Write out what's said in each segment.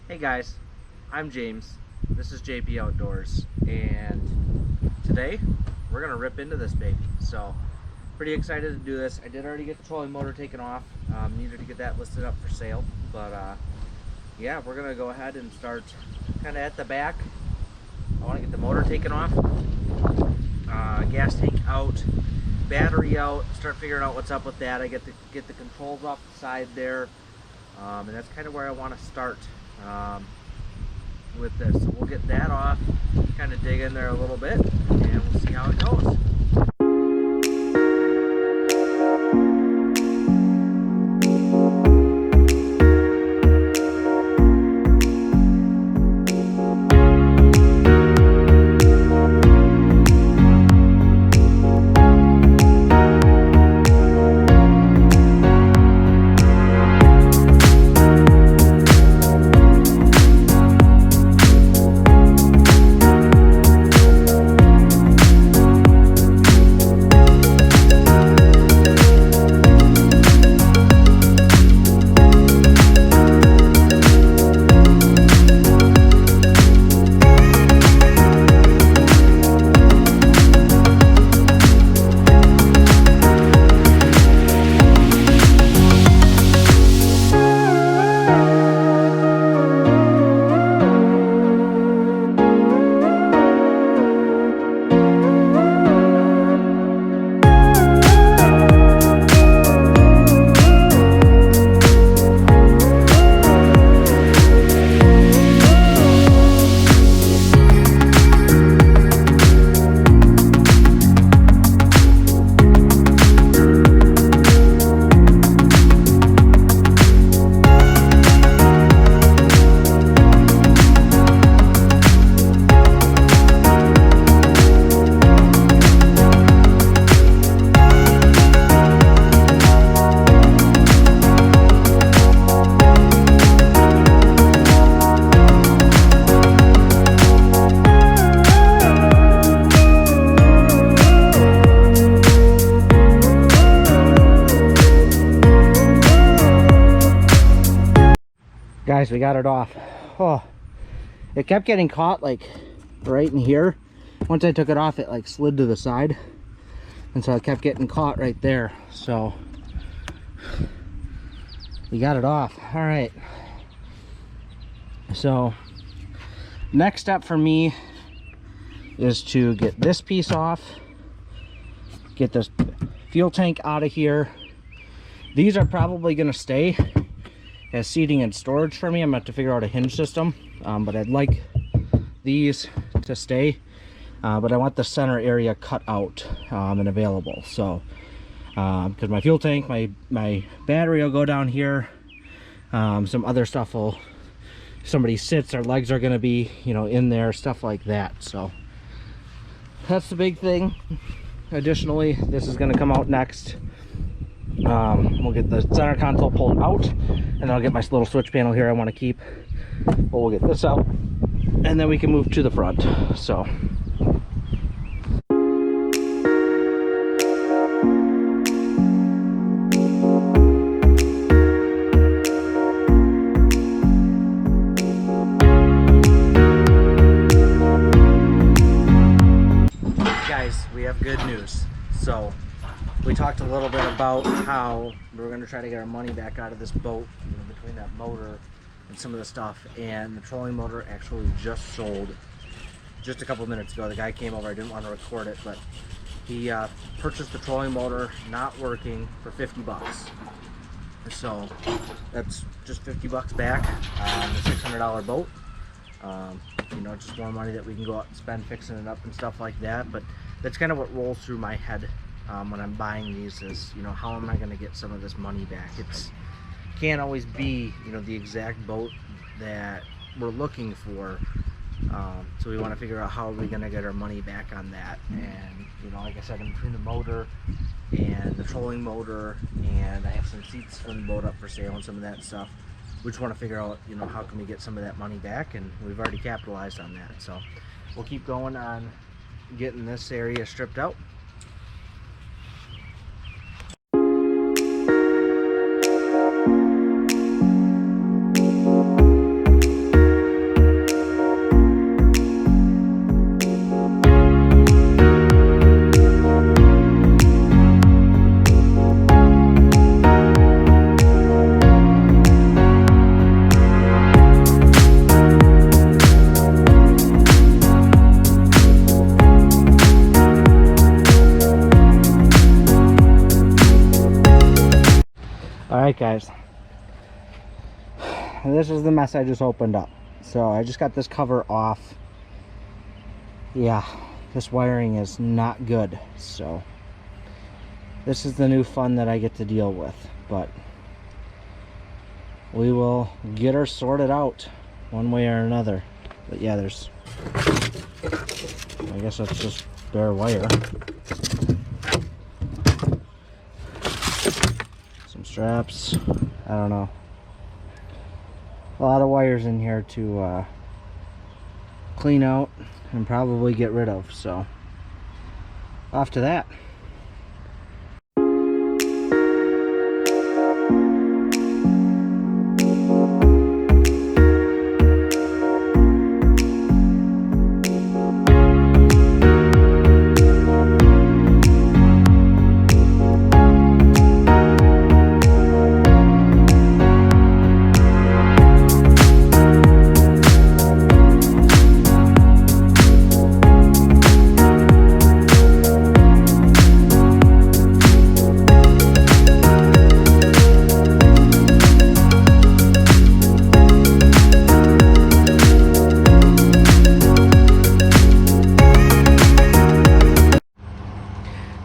Hey guys, I'm James. This is JP Outdoors, and today we're gonna rip into this baby. So, pretty excited to do this. I did already get the trolling motor taken off. Needed to get that listed up for sale, but yeah, we're gonna go ahead and start kind of at the back. I want to get the motor taken off, gas tank out, battery out. Start figuring out what's up with that. I get the controls off the side there, and that's kind of where I want to start. With this. So we'll get that off, kind of dig in there a little bit, and we'll see how it goes. Guys, we got it off. Oh, it kept getting caught like right in here. Once I took it off, it like slid to the side, and so it kept getting caught right there. So we got it off. All right, so next step for me is to get this piece off, get this fuel tank out of here. These are probably going to stay as seating and storage for me. I'm going to have to figure out a hinge system, but I'd like these to stay, but I want the center area cut out and available. So because my fuel tank, my battery will go down here, some other stuff will, if somebody sits, their legs are going to be, you know, in there, stuff like that. So that's the big thing. Additionally, this is going to come out next. We'll get the center console pulled out, and I'll get my little switch panel here I want to keep, but we'll get this out, and then we can move to the front. So guys, we have good news. So we talked a little bit about how we were going to try to get our money back out of this boat, you know, between that motor and some of the stuff, and the trolling motor actually just sold just a couple of minutes ago. The guy came over. I didn't want to record it, but he purchased the trolling motor not working for 50 bucks. So that's just 50 bucks back on the $600 boat. You know, just more money that we can go out and spend fixing it up and stuff like that. But that's kind of what rolls through my head when I'm buying these, is, you know, how am I going to get some of this money back? It's can't always be, you know, the exact boat that we're looking for. So we want to figure out how are we going to get our money back on that. And, you know, like I said, in between the motor and the trolling motor, and I have some seats from the boat up for sale and some of that stuff, we just want to figure out, you know, how can we get some of that money back, and we've already capitalized on that. So we'll keep going on getting this area stripped out. guys, this is the mess I just opened up. So I just got this cover off. Yeah, this wiring is not good, so this is the new fun that I get to deal with, but we will get her sorted out one way or another. But yeah, there's, I guess that's just bare wire. Some straps, I don't know. A lot of wires in here to clean out and probably get rid of, so off to that.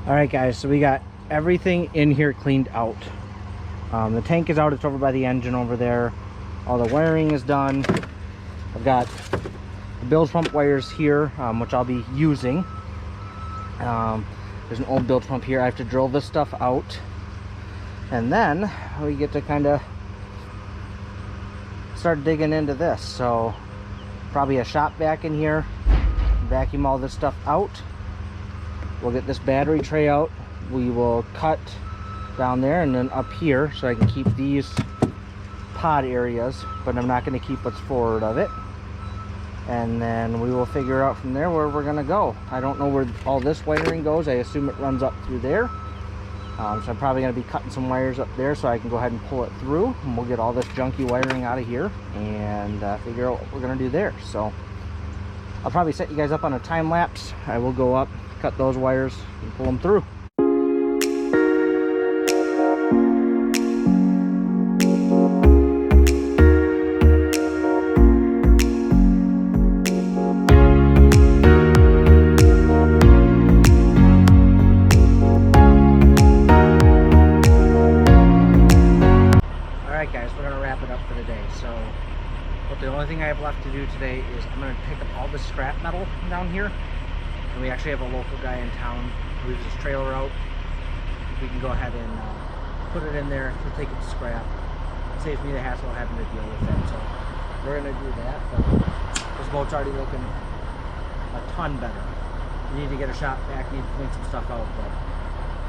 Alright guys, so we got everything in here cleaned out. The tank is out, it's over by the engine over there. All the wiring is done. I've got the bilge pump wires here, which I'll be using. There's an old bilge pump here. I have to drill this stuff out. And then we get to kind of start digging into this. So probably a shop vac in here, vacuum all this stuff out. We'll get this battery tray out. We will cut down there and then up here so I can keep these pod areas, but I'm not going to keep what's forward of it. And then we will figure out from there where we're going to go. I don't know where all this wiring goes. I assume it runs up through there. So I'm probably going to be cutting some wires up there so I can go ahead and pull it through. And we'll get all this junky wiring out of here and figure out what we're going to do there. So I'll probably set you guys up on a time lapse. I will go up, cut those wires, and pull them through. Alright guys, we're going to wrap it up for the day. So the only thing I have left to do today is I'm going to pick up all the scrap metal down here. And we actually have a local guy in town who leaves his trailer out. We can go ahead and put it in there. He'll take it to scrap. It saves me the hassle of having to deal with it. So we're going to do that. But this boat's already looking a ton better. We need to get a shop back, need to clean some stuff out, but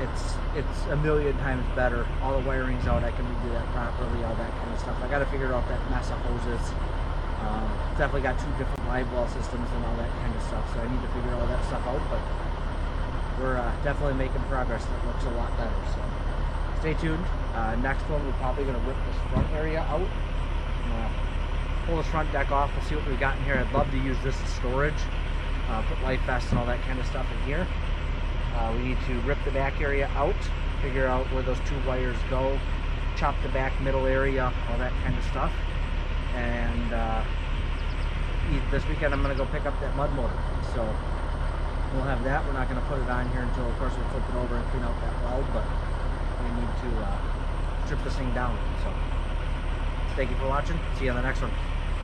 it's a million times better. All the wiring's out. I can redo that properly, all that kind of stuff. I got to figure out that mess of hoses. Definitely got two different live well systems and all that kind of stuff, so I need to figure all that stuff out, but we're definitely making progress. That looks a lot better, so stay tuned. Next one, we're probably going to rip this front area out. Pull this front deck off. We'll see what we got in here. I'd love to use this as storage, put life vests and all that kind of stuff in here. We need to rip the back area out, figure out where those two wires go, chop the back middle area, all that kind of stuff. And this weekend I'm going to go pick up that mud motor. So we'll have that. We're not going to put it on here until, of course, we flip it over and clean out that weld, but we need to strip this thing down. So thank you for watching. See you on the next one.